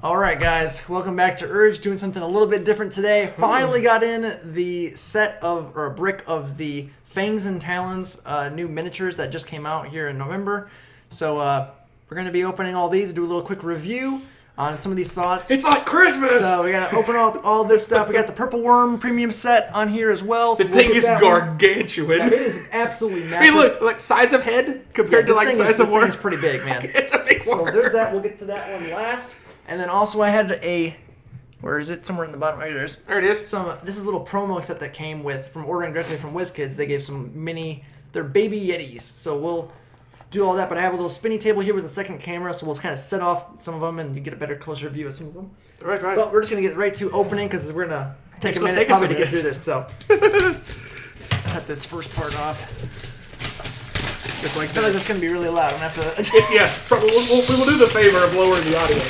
Alright guys, welcome back to Urge, doing something a little bit different today. Finally got in the set of, or a brick of the Fangs Talons new miniatures that just came out here in November. So we're going to be opening all these, do a little quick review on some of these thoughts. It's like Christmas! So we got to open up all this stuff. We got the Purple Worm premium set on here as well. So the thing is gargantuan. Yeah, it is absolutely massive. I mean, look, like size of head compared to like size of worm. This thing is pretty big, man. It's a big worm. So there's that. We'll get to that one last. And then also I had a, where is it? Somewhere in the bottom. Right there. There it is. This is a little promo set that came with, from ordering directly from Wizkids. They gave some they're baby Yetis. So we'll do all that, but I have a little spinny table here with a second camera, so we'll kind of set off some of them and you get a better, closer view of some of them. Right. But we're just going to get right to opening because we're going to take a minute probably to get through this. So cut this first part off. Just like I feel like that's going to be really loud. I'm going to have to... Yeah, we will do the favor of lowering the audio.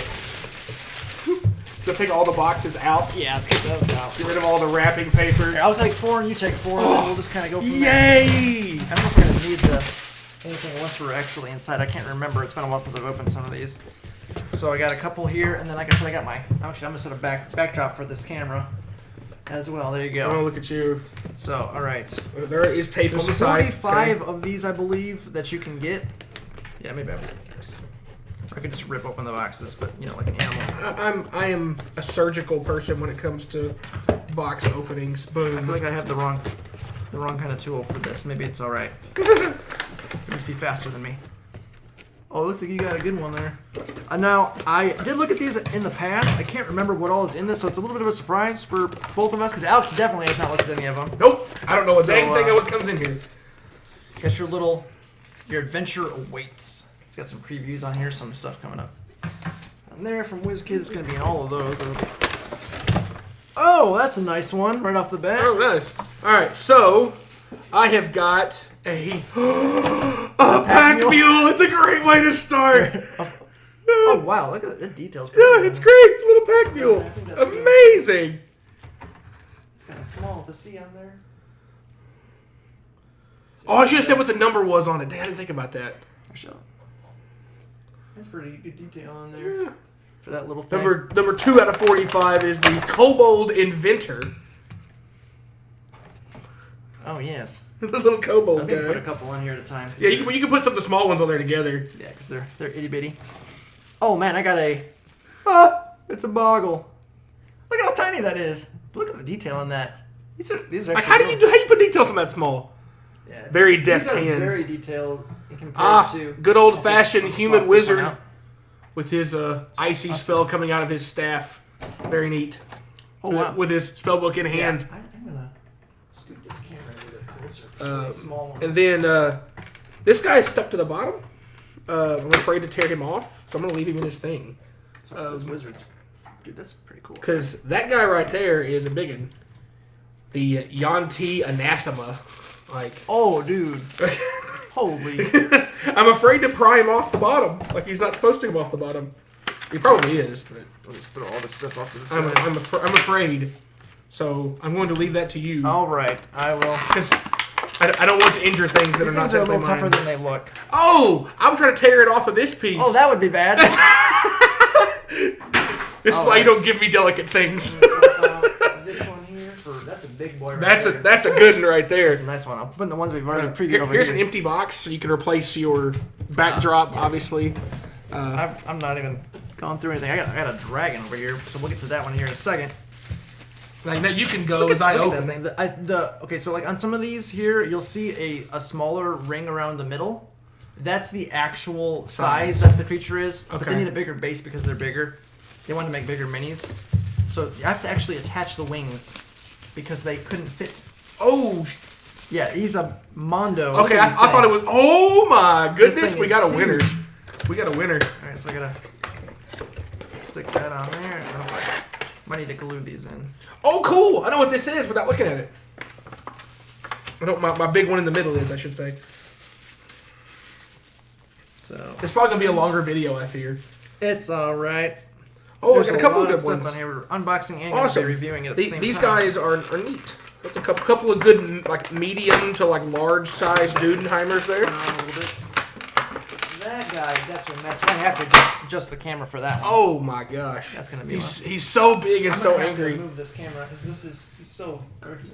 So take all the boxes out. Yeah, let's get those out. Get rid of all the wrapping paper. Here, I'll take 4 and you take 4, and then we'll just kind of go from there. Yay! I don't know if we're going to need anything once we're actually inside. I can't remember. It's been a while since I've opened some of these. So I got a couple here, and then like I said, I got my... Actually, I'm going to set a backdrop for this camera as well. There you go. Oh, look at you. So, all right. There is tape on the There's side. 45 of these, I believe, that you can get. Yeah, maybe I will do this. I could just rip open the boxes, but, you know, like an animal. I am a surgical person when it comes to box openings. Boom. I feel like I have the wrong kind of tool for this. Maybe it's all right. Just be faster than me. Oh, it looks like you got a good one there. Now, I did look at these in the past. I can't remember what all is in this, so it's a little bit of a surprise for both of us, because Alex definitely has not looked at any of them. Nope. I don't know a dang thing of what comes in here. Got your adventure awaits. It's got some previews on here, some stuff coming up. And there from Wizkids is going to be in all of those. Oh, that's a nice one right off the bat. Oh, nice. All right, so I have got a pack mule. It's a great way to start. Oh, wow. Look at the details. Yeah, it's great. It's a little pack mule. Amazing. It's kind of small to see on there. Oh, I should have said what the number was on it. Dang, I didn't think about that. That's pretty good detail on there. Yeah. For that little thing. Number 2 out of 45 is the Kobold Inventor. Oh, yes. The little kobold I think guy. Put a couple in here at a time. Yeah, you can put some of the small ones on there together. Yeah, because they're itty bitty. Oh man, I got it's a boggle. Look how tiny that is. Look at the detail on that. These are like, actually how do you put details on that small? Yeah, very deft these are hands. Very detailed compared to good old fashioned human wizard with his icy Awesome. spell coming out of his staff. Very neat. Oh wow. With his spellbook in hand. I'm gonna scoot this camera a little bit closer. For small ones. And then this guy is stuck to the bottom. I'm afraid to tear him off, so I'm gonna leave him in his thing. Those wizards, dude, that's pretty cool. Because that guy right there is a big one. The Yeti Anathema. Like, oh, dude. Holy. I'm afraid to pry him off the bottom. Like, he's not supposed to come off the bottom. He probably is, but I'll just throw all this stuff off to the side. I'm afraid. So I'm going to leave that to you. All right, I will. Because I don't want to injure things that These are not things are a little mine. tougher than they look. Oh, I'm trying to tear it off of this piece. Oh, that would be bad. This is why you don't give me delicate things. This one here, that's a big boy. That's a good one right there. That's a nice one. I'll put the ones we've already previewed over Here's here. an empty box, so you can replace your backdrop, obviously. I'm not even going through anything. I got a dragon over here, so we'll get to that one here in a second. Like, now you can go as I open. That thing. Okay, so like on some of these here, you'll see a smaller ring around the middle. That's the actual size that the creature is. Okay. But they need a bigger base because they're bigger. They want to make bigger minis. So you have to actually attach the wings because they couldn't fit. Oh! Yeah, he's a Mondo. Okay, I thought it was... Oh my goodness, we got a winner. We got a winner. Alright, so I gotta stick that on there. Might need to glue these in. Oh, cool! I know what this is without looking at it. I know what my big one in the middle is, I should say. So it's probably gonna be a longer video, I fear. It's alright. Oh, there's a couple of good stuff ones on here. We're unboxing and awesome. be reviewing it at the same These time. guys are neat. That's a couple of good, like, medium to like large size Dudenheimers there. A little bit. That that guy is absolutely messy. I have to adjust the camera for that one. Oh my gosh. That's gonna be he's so big and so angry. I'm gonna move this camera because he's so garbage.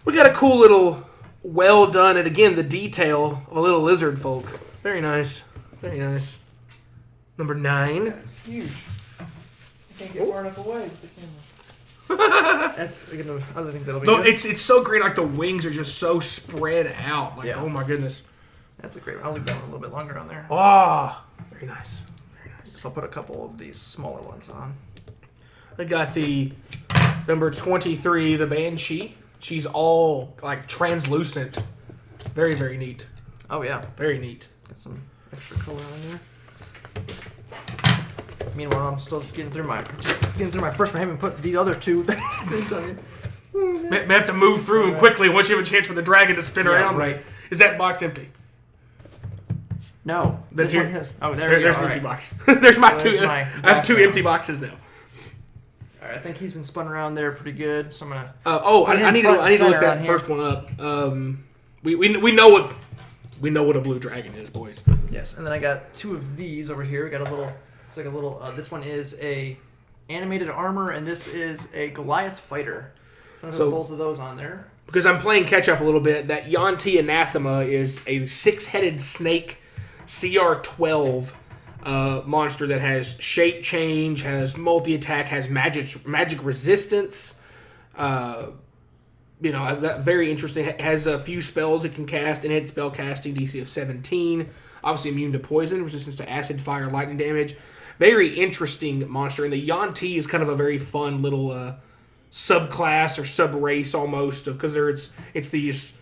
We got a cool little, well done, and again, the detail of a little lizard folk. Very nice. Very nice. Number 9. That's huge. I can't get far enough away with the camera. That's other things that'll be good. It's so great, like the wings are just so spread out. Like, oh my goodness. That's a great one. I'll leave that one a little bit longer on there. Oh, very nice. Very nice. So I'll put a couple of these smaller ones on. I got the number 23, the Banshee. She's all like translucent. Very, very neat. Oh yeah. Very neat. Got some extra color on there. Meanwhile, I'm still getting through my first frame and put the other two things on here. May have to move through them quickly once you have a chance for the dragon to spin around. Right. Is that box empty? No. This one has. Oh, there's an empty box. There's my so two. I have 2 empty boxes now. All right, I think he's been spun around there pretty good. So I'm gonna. I need to look that first one up. We know what a blue dragon is, boys. Yes, and then I got 2 of these over here. We got a little. It's like a little. This one is a animated armor, and this is a Goliath fighter. So both of those on there. Because I'm playing catch up a little bit. That Yeti Anathema is a 6-headed snake CR12 monster that has shape change, has multi attack, has magic resistance. Very interesting. Has a few spells it can cast, and its spell casting DC of 17. Obviously immune to poison, resistance to acid, fire, lightning damage. Very interesting monster. And the Yeti is kind of a very fun little subclass or sub-race almost, because it's these,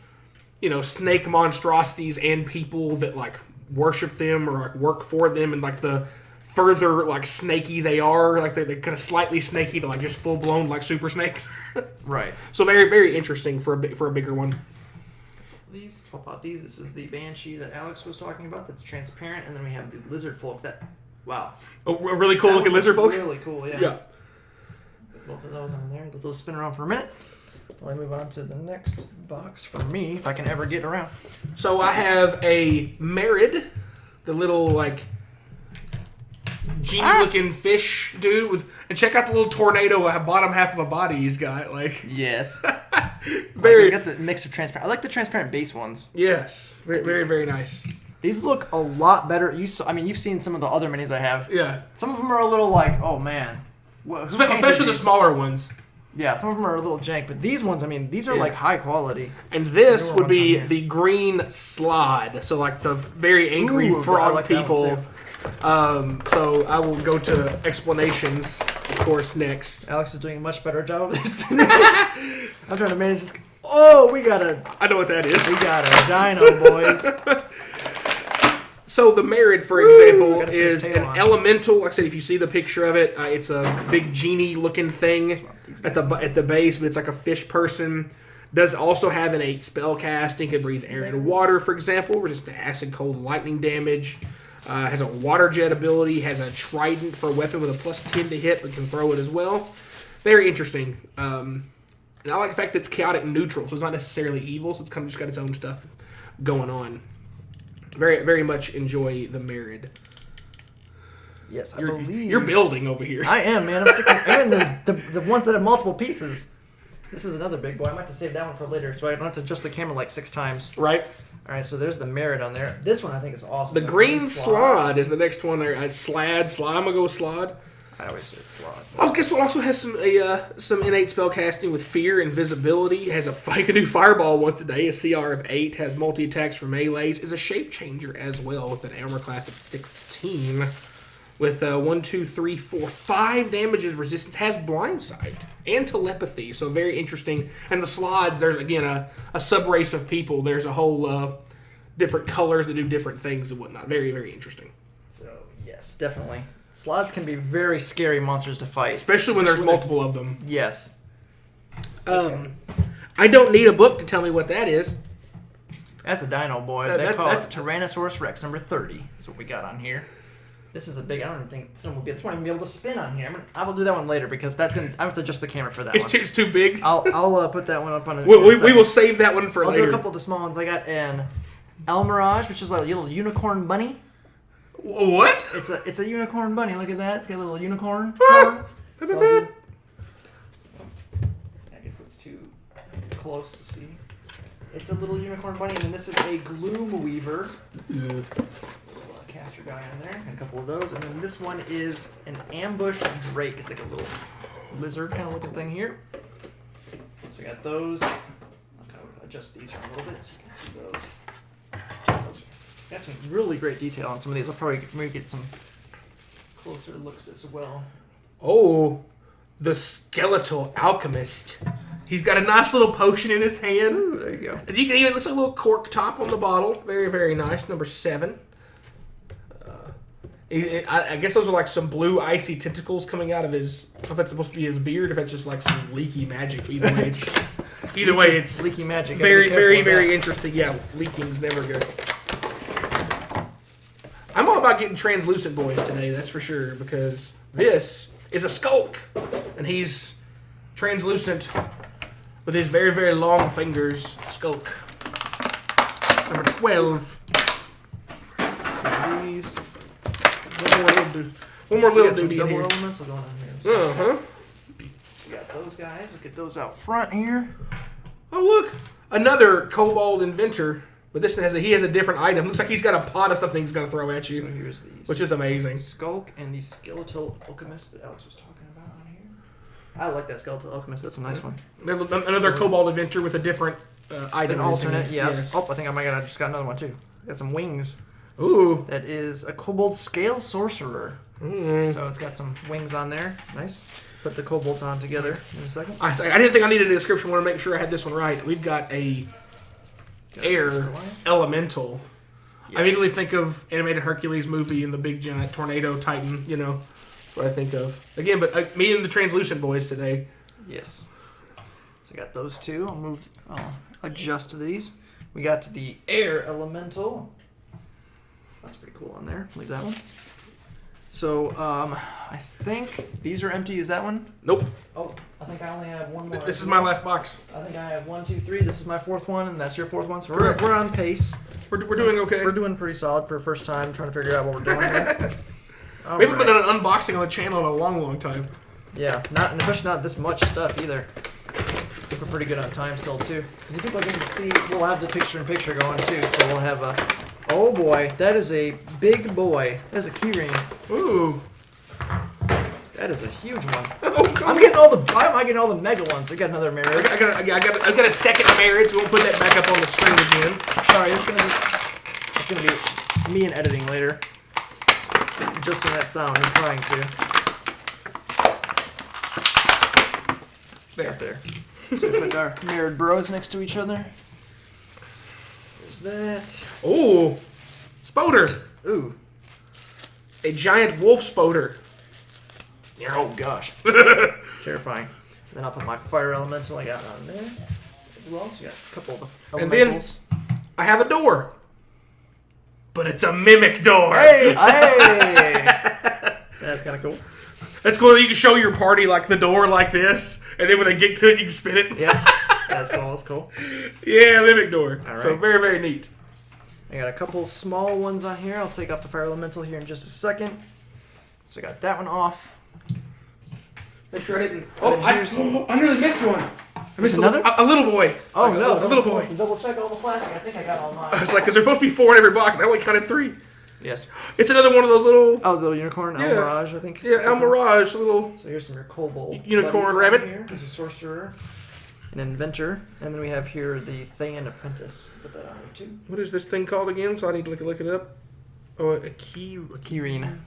snake monstrosities and people that like worship them or like work for them, and like the further like snaky they are, like they're kind of slightly snaky to like just full blown like super snakes. Right. So very, very interesting for a bigger one. These, swap out these. This is the Banshee that Alex was talking about. That's transparent, and then we have the lizard folk. Wow. A really cool looking lizard folk. Really cool. Yeah. Yeah. Put both of those on there. Let those spin around for a minute. While I move on to the next box for me, if I can ever get around. So I have a Merid, the little like genie-looking fish dude and check out the little tornado bottom half of a body he's got. Like yes, very. I got the mix of transparent. I like the transparent base ones. Yes, very, very, very nice. These look a lot better. You've seen some of the other minis I have. Yeah. Some of them are a little like, oh man. Especially the smaller ones. Yeah, some of them are a little jank, but these ones, these are like high quality. And this would be the green slod, so like the very angry frog like people. So I will go to explanations, of course, next. Alex is doing a much better job of this than me. I'm trying to manage this. Oh, I know what that is. We got a dino, boys. So the Merid, for example, is an elemental. Like I said, if you see the picture of it, it's a big genie-looking thing at the base, but it's like a fish person. Does also have innate spell casting. Can breathe air and water, for example. Resist to acid, cold, lightning damage. Has a water jet ability. Has a trident for a weapon with a +10 to hit, but can throw it as well. Very interesting. And I like the fact that it's chaotic neutral, so it's not necessarily evil. So it's kind of just got its own stuff going on. Very, very much enjoy the Merid. Yes, I believe. You're building over here. I am, man. I'm sticking even the ones that have multiple pieces. This is another big boy. I might have to save that one for later, so I don't have to adjust the camera like 6 times. Right. All right, so there's the Merid on there. This one I think is awesome. The green slod is the next one there. Slad. I'm gonna go with slod. I always say slod. Oh, guess what? Also has some innate spell casting with fear and visibility. Has I can do fireball once a day. A CR of 8. Has multi attacks for melees. Is a shape changer as well with an armor class of 16. With 1, 2, 3, 4, 5 damages resistance. Has blind sight and telepathy. So very interesting. And the slods, there's again a sub race of people. There's a whole different colors that do different things and whatnot. Very, very interesting. So yes, definitely. Slots can be very scary monsters to fight. Especially when there's multiple of them. Yes. I don't need a book to tell me what that is. That's a dino, boy. They call it Tyrannosaurus Rex number 30. That's what we got on here. This is a big. I don't even think this one won't even be able to spin on here. I will do that one later because that's gonna. I have to adjust the camera for that one. It's too big. I'll put that one up on. We will save that one for later. I'll do a couple of the small ones. I got an El Mirage, which is like a little unicorn bunny. What? It's a unicorn bunny. Look at that. It's got a little unicorn. Ah, look at So that. I guess it's too close to see. It's a little unicorn bunny, and then this is a Gloom Weaver. Yeah. Caster guy on there, and a couple of those, and then this one is an Ambush Drake. It's like a little lizard kind of looking thing here. So we got those. I'll kind of adjust these here a little bit so you can see those. Got some really great detail on some of these. I'll probably maybe get some closer looks as well. Oh, the Skeletal Alchemist. He's got a nice little potion in his hand. Ooh, there you go. And you can even, looks like a little cork top on the bottle. Very, very nice. Number 7. I guess those are like some blue icy tentacles coming out of his. I don't know if that's supposed to be his beard, if that's just like some leaky magic. Either way, it's leaky magic. very, very, very interesting. Yeah, leaking's never good. I'm all about getting translucent boys today, that's for sure, because this is a Skulk, and he's translucent with his very, very long fingers. Skulk. Number 12. Some of these. One more little dude dude in here. Elemental going on here. Uh-huh. We got those guys. Look at those out front here. Oh, look. Another Kobold Inventor. But this one he has a different item. Looks like he's got a pot of something he's got to throw at you. So here's these. Which is amazing. Skulk and the Skeletal Alchemist that Alex was talking about on here. I like that Skeletal Alchemist. That's a nice one. Another Kobold Adventure with a different item. An alternate, yeah. Yes. Oh, I think I just got another one too. Got some wings. Ooh. That is a Kobold Scale Sorcerer. Mm. So it's got some wings on there. Nice. Put the kobolds on together in a second. I didn't think I needed a description. I want to make sure I had this one right. We've got a air elemental. Yes. I immediately think of animated Hercules movie and the big giant tornado titan. You know, that's what I think of. Again, but me and the translucent boys today. Yes. So I got those two. I'll adjust these. We got the air elemental. That's pretty cool on there. Leave that one. So, I think these are empty. Is that one? Nope. Oh, I think I only have one more. This is my last box. I think I have 1, 2, 3. This is my 4th one, and that's your 4th one. So Correct. we're on pace. We're doing okay. We're doing pretty solid for the first time, trying to figure out what we're doing here. We haven't been on an unboxing on the channel in a long, long time. Yeah, and especially not this much stuff either. I think we're pretty good on time still too. Because if people can see, we'll have the picture-in-picture going too. So we'll have a. Oh boy, that is a big boy. That's a keyring. Ooh. That is a huge one. Oh, God. I'm getting all the. Why am I getting all the mega ones? I got another mirror. I got a second marriage. We'll put that back up on the screen again. Sorry, it's gonna be me and editing later. Just in that sound, I'm trying to. There. So we put our mirrored bros next to each other. There's that. Oh, Spoder. Ooh. A giant wolf Spoder. Oh gosh. Terrifying. Then I'll put my fire elemental I got on there as well. So you got a couple of elementals. And then I have a door. But it's a mimic door. Hey! That's kind of cool. That's cool. You can show your party like the door like this, and then when they get to it, you can spin it. Yeah, that's cool. That's cool. Yeah, mimic door. All right. So very, very neat. I got a couple small ones on here. I'll take off the fire elemental here in just a second. So I got that one off. Make sure I didn't. Oh, I nearly missed one. I missed another? a little boy. Oh like no, a little boy. Double check all the plastic. I think I got all mine. I was like, because there's supposed to be 4 in every box, and I only counted 3. Yes. It's another one of those little. Oh, the little unicorn, El Mirage, I think. Yeah, El Mirage, little. So here's some of your kobold. Unicorn rabbit. Here. There's a sorcerer, an inventor, and then we have here the Thayan apprentice. Put that on here too. What is this thing called again? So I need to look it up. Oh, a Keyring.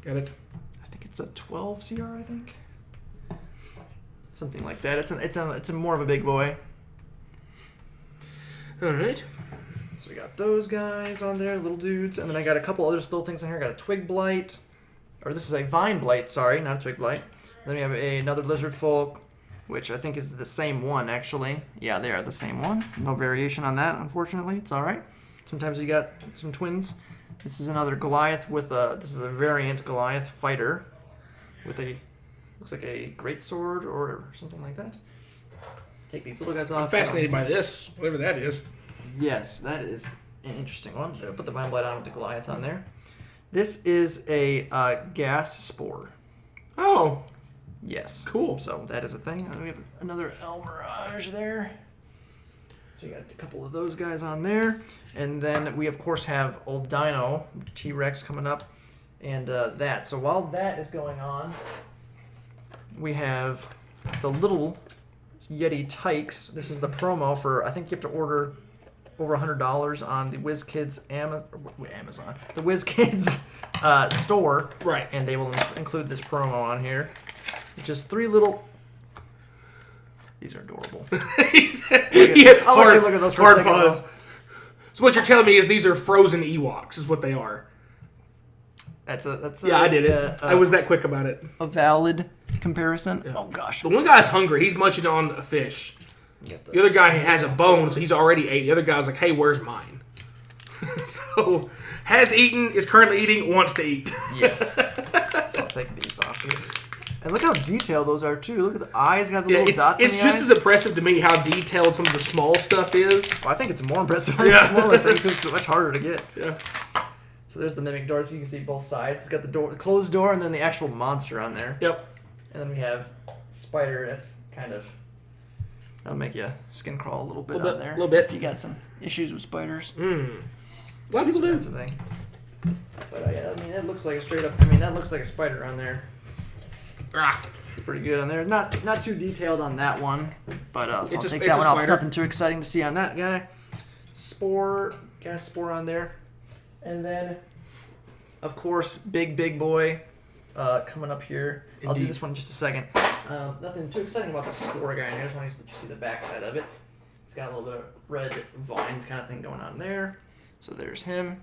Got it. I think it's a 12 CR. I think. Something like that. It's a more of a big boy. All right. So we got those guys on there, little dudes, and then I got a couple other little things on here. I got a twig blight, or this is a vine blight. Sorry, not a twig blight. And then we have another lizard folk, which I think is the same one actually. Yeah, they are the same one. No variation on that, unfortunately. It's all right. Sometimes you got some twins. This is another Goliath with a. This is a variant Goliath fighter, with a. Looks like a great sword or something like that. Take these little guys off. I'm fascinated by this, whatever that is. Yes, that is an interesting one. Should I put the Vine Blight on with the Goliath on there? This is a gas spore. Oh. Yes. Cool. So that is a thing. We have another El Mirage there. So you got a couple of those guys on there. And then we, of course, have Old Dino, T-Rex coming up, and that. So while that is going on, we have the little Yeti Tykes. This is the promo for, I think you have to order over $100 on the Wizkids Amazon. The Wizkids store. Right. And they will include this promo on here. Just 3 little... These are adorable. I'll let you look at those for a second. Pause. So what you're telling me is these are frozen Ewoks, is what they are. That's I did it. I was that quick about it. A valid comparison. Yeah. Oh gosh. The one guy's hungry. He's munching on a fish. The other guy has a bone, so he's already ate. The other guy's like, "Hey, where's mine?" So has eaten, is currently eating, wants to eat. Yes. So I'll take these off here. And look how detailed those are too. Look at the eyes, got the little dots in the eyes. It's just as impressive to me how detailed some of the small stuff is. Well, I think it's more impressive on the smaller things. It's much harder to get. Yeah. So there's the mimic door, so you can see both sides. It's got the door, the closed door, and then the actual monster on there. Yep. And then we have Spider. That's kind of, that'll make you skin crawl a little bit on there. A little bit. If you got some issues with spiders. A lot of people do. That's a thing. But I mean, it looks like a straight up. I mean, that looks like a spider on there. It's pretty good on there. Not too detailed on that one, but so I'll take that one off. It's nothing too exciting to see on that guy. Gas spore on there, and then, of course, big boy coming up here. Indeed. I'll do this one in just a second. Nothing too exciting about the spore guy in here. I just want to let you see the back side of it. It's got a little bit of red vines kind of thing going on there. So there's him.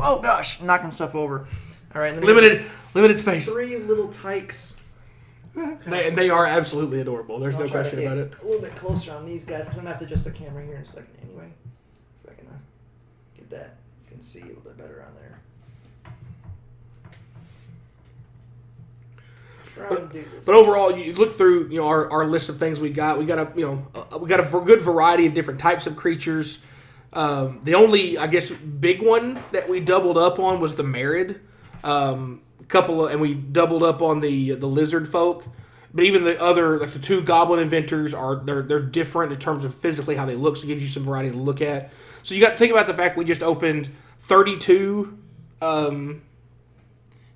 Oh gosh, knocking stuff over. All right, limited space. 3 little Tykes. They are absolutely adorable. There's no question about it. A little bit closer on these guys because I'm gonna have to adjust the camera here in a second anyway. If I can get that, you can see a little bit better on there. But overall, you look through our list of things we got. We got a good variety of different types of creatures. The only, I guess, big one that we doubled up on was the Merid. And we doubled up on the lizard folk. But even the other, like the 2 goblin inventors they're different in terms of physically how they look, so it gives you some variety to look at. So you got to think about the fact we just opened 32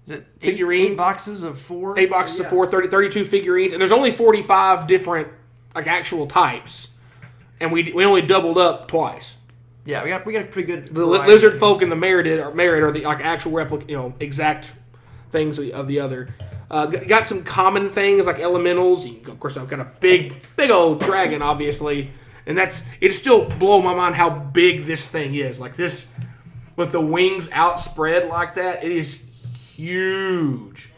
is it figurines. 8 boxes of 4? 8 boxes of 4, 32 figurines, and there's only 45 different actual types. And we only doubled up twice. Yeah, we got a pretty good. The lizard folk and the Merid are the actual replica, exact things of the other. Got some common things like elementals. Of course, I've got a big old dragon, obviously, and it still blows my mind how big this thing is. Like this, with the wings outspread like that, it is huge.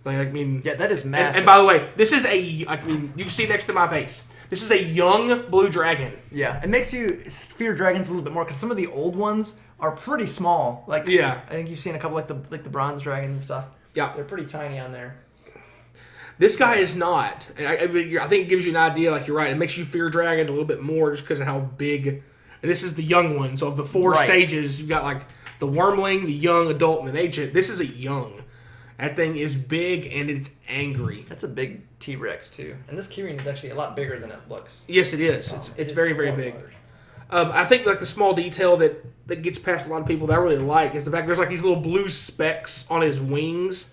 I mean, yeah, that is massive. And by the way, this is you can see next to my face. This is a young blue dragon. Yeah, it makes you fear dragons a little bit more because some of the old ones are pretty small. Like, yeah, I think you've seen a couple like the bronze dragon and stuff. Yeah, they're pretty tiny on there. This guy is not. I think it gives you an idea. Like you're right, it makes you fear dragons a little bit more just because of how big. And this is the young one. So of the 4 stages, you've got like the wormling, the young, adult, and an ancient. This is a young. That thing is big and it's angry. That's a big T-Rex too, and this keyring is actually a lot bigger than it looks. Yes, it is. It's very big. I think like the small detail that gets past a lot of people that I really like is the fact there's like these little blue specks on his wings,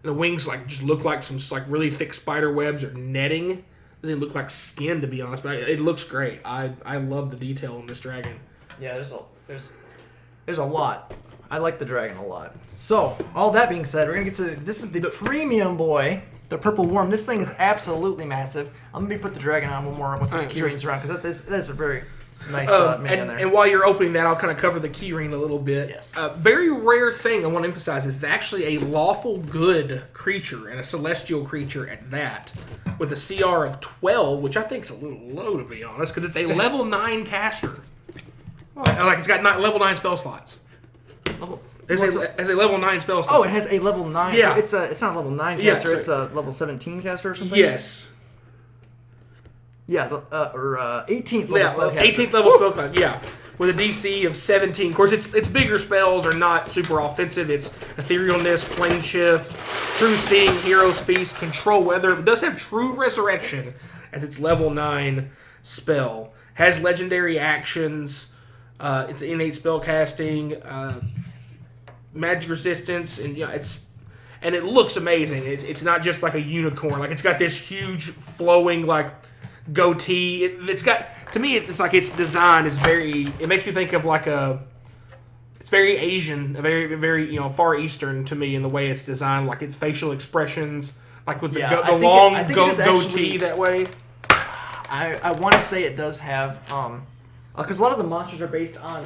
and the wings like just look like some like really thick spider webs or netting. Doesn't even look like skin to be honest, but it looks great. I love the detail on this dragon. Yeah, there's a lot. I like the dragon a lot. So, all that being said, we're going to get to... This is the premium boy, the purple worm. This thing is absolutely massive. I'm going to put the dragon on one more once this keyring's around, because that's a very nice man there. And while you're opening that, I'll kind of cover the keyring a little bit. Yes. Very rare thing I want to emphasize is it's actually a lawful good creature, and a celestial creature at that, with a CR of 12, which I think is a little low, to be honest, because it's a level 9 caster. Like, it's got level 9 spell slots. It's a level 9 spell slot. Oh, it has a level 9. Yeah. So it's not a level 9 caster, it's a level 17 caster or something? Yes. Yeah, or 18th level spell caster. 18th level spell class, yeah. with a DC of 17. Of course, its bigger spells are not super offensive. It's Etherealness, Plane Shift, True Seeing, Hero's Feast, Control Weather. It does have True Resurrection as its level 9 spell. Has legendary actions. It's innate spell casting, magic resistance, and and it looks amazing. It's not just like a unicorn. Like it's got this huge flowing like goatee. It's got, to me, it's like its design is very. It makes me think of like it's very Asian, very very Far Eastern to me in the way it's designed. Like its facial expressions, like with the long goatee that way. I want to say it does have because a lot of the monsters are based on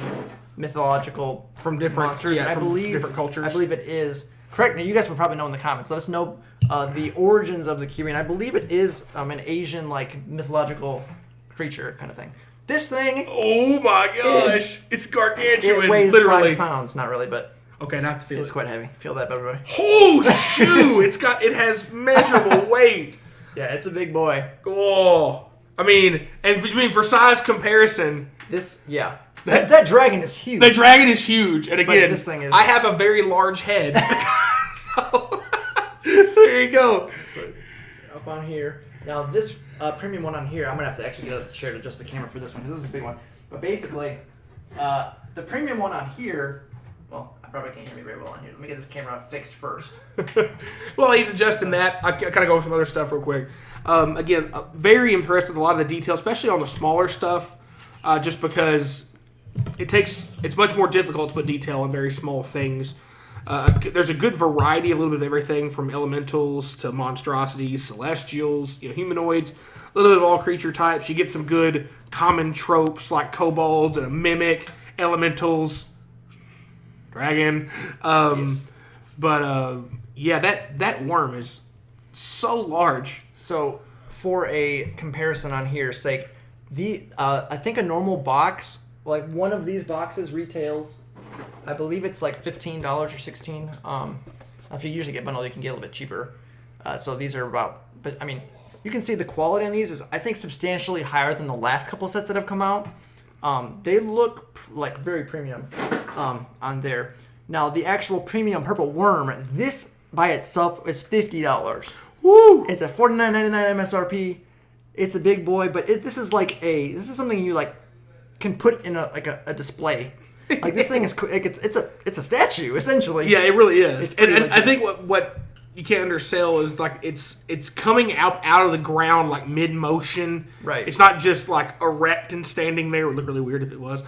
mythological from different monsters. Yeah, and from different cultures. I believe it is. Correct me. You guys will probably know in the comments. Let us know the origins of the Kyrian. I believe it is an Asian like mythological creature kind of thing. This thing. Oh my gosh! It's gargantuan. It weighs literally 5 pounds. Not really, but okay. Now I have to feel it's quite heavy. Feel that, everybody. Oh shoe! It has measurable weight. Yeah, it's a big boy. Oh, I mean, for size comparison, that dragon is huge. The dragon is huge, and again, this thing is. I have a very large head, so there you go. So, up on here. Now this premium one on here, I'm gonna have to actually get out the chair to adjust the camera for this one because this is a big one. But basically, the premium one on here. Well, I probably can't hear me very well on here. Let me get this camera fixed first. Well, he's adjusting that. I kind of go with some other stuff real quick. Again, very impressed with a lot of the details, especially on the smaller stuff, just because it's much more difficult to put detail on very small things. There's a good variety, a little bit of everything from elementals to monstrosities, celestials, humanoids, a little bit of all creature types. You get some good common tropes like kobolds and a mimic, elementals, dragon. Yes. But that worm is so large. So for a comparison on here's sake, I think a normal box, like one of these boxes retails, I believe it's like $15 or $16. If you usually get bundled, you can get a little bit cheaper. So these are but I mean, you can see the quality on these is, I think, substantially higher than the last couple sets that have come out. They look like very premium on there. Now, the actual premium purple worm, this by itself is $50. Woo! It's a $49.99 MSRP. It's a big boy, but this is something you like can put in a display. Like this thing is it's a statue essentially. Yeah, it really is. And legit. I think what you can't undersell is like it's coming out of the ground like mid motion. Right. It's not just like erect and standing there. It would look really weird if it was.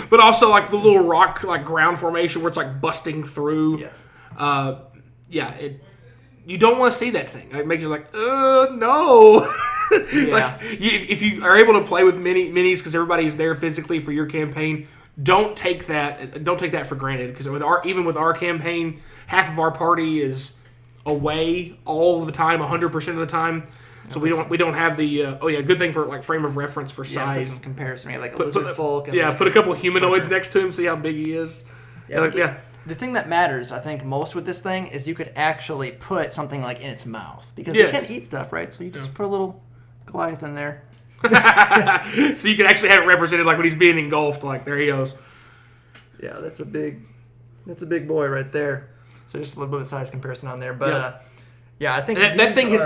But also like the little rock like ground formation where it's like busting through. Yes. You don't want to see that thing. It makes you like, no. Yeah. Like if you are able to play with minis because everybody's there physically for your campaign, don't take that for granted, because even with our campaign, half of our party is away all the time, 100% of the time. So we don't have the good thing for like frame of reference for size. Put some comparison. We have like a lizard folk. And put a couple humanoids next to him, see how big he is. The thing that matters, I think, most with this thing is you could actually put something like in its mouth, because it can't eat stuff, right? So you just put a little Goliath in there. So you can actually have it represented like when he's being engulfed, like there he goes. Yeah, that's a big boy right there. So just a little bit of size comparison on there, but I think that thing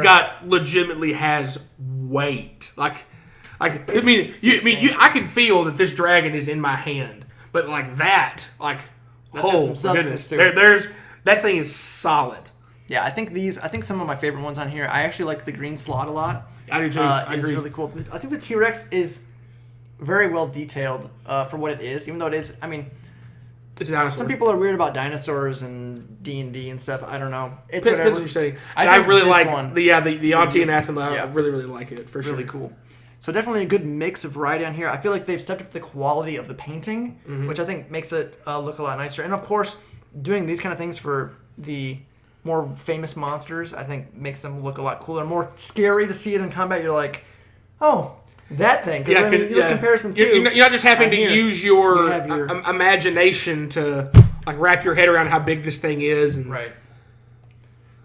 legitimately has weight. I can feel that this dragon is in my hand, but like that, like some substance too. That thing is solid. Yeah, I think some of my favorite ones on here. I actually like the green slot a lot. I do too. I agree. It's really cool. I think the T-Rex is very well detailed for what it is, even though it is. I mean, it's a dinosaur. Some people are weird about dinosaurs and D&D and stuff. I don't know. It's Depends whatever. what you're saying. I really like one, the Anti-Anathema. I really, really like it for sure. Really cool. So definitely a good mix of variety on here. I feel like they've stepped up the quality of the painting, which I think makes it look a lot nicer. And of course, doing these kind of things for the more famous monsters, I think makes them look a lot cooler, more scary to see it in combat. You're like, oh, that thing. Because you look comparison too. You're not just having to use your imagination to like wrap your head around how big this thing is. Right.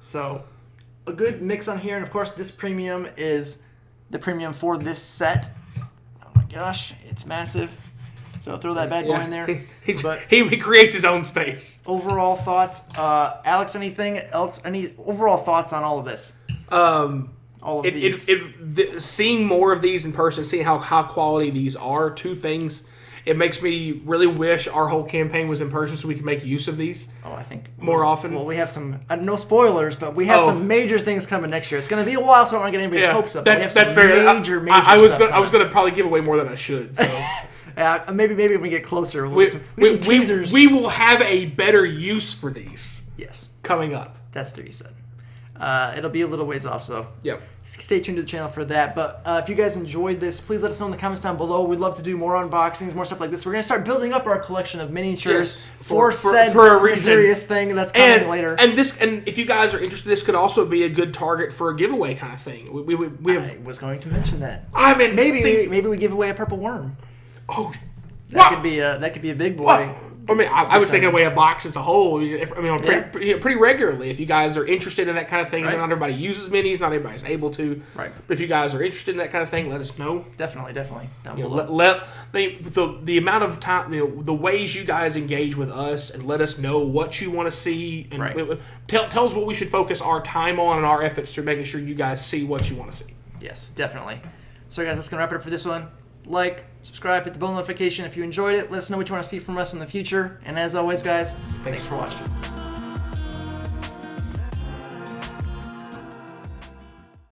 So a good mix on here, and of course, this premium is the premium for this set. Oh my gosh, it's massive. So throw that bad boy in there. He creates his own space. Overall thoughts, Alex? Anything else? Any overall thoughts on all of this? All of these. Seeing more of these in person, seeing how quality these are, two things. It makes me really wish our whole campaign was in person so we could make use of these. Oh, I think more often. Well, we have some no spoilers, but we have some major things coming next year. It's going to be a while, so I don't want to get anybody's hopes up. That's very major. I was going to probably give away more than I should. So. Maybe when we get closer, teasers. We will have a better use for these. Yes, coming up. That's to be said. It'll be a little ways off, so stay tuned to the channel for that. But if you guys enjoyed this, please let us know in the comments down below. We'd love to do more unboxings, more stuff like this. We're going to start building up our collection of miniatures for a reason. Serious thing that's coming later. And if you guys are interested, this could also be a good target for a giveaway kind of thing. I was going to mention that. I mean, maybe we give away a purple worm. Oh, that could be a big boy. What? I mean, I was thinking away a box as a whole. Pretty regularly. If you guys are interested in that kind of thing, not everybody uses minis, not everybody's able to. Right. But if you guys are interested in that kind of thing, let us know. Definitely. Down below. The amount of time, the ways you guys engage with us, and let us know what you want to see, and tell us what we should focus our time on and our efforts to making sure you guys see what you want to see. Yes, definitely. So, guys, that's gonna wrap it up for this one. Like, subscribe, hit the bell notification if you enjoyed it. Let us know what you want to see from us in the future. And as always, guys, thanks for watching.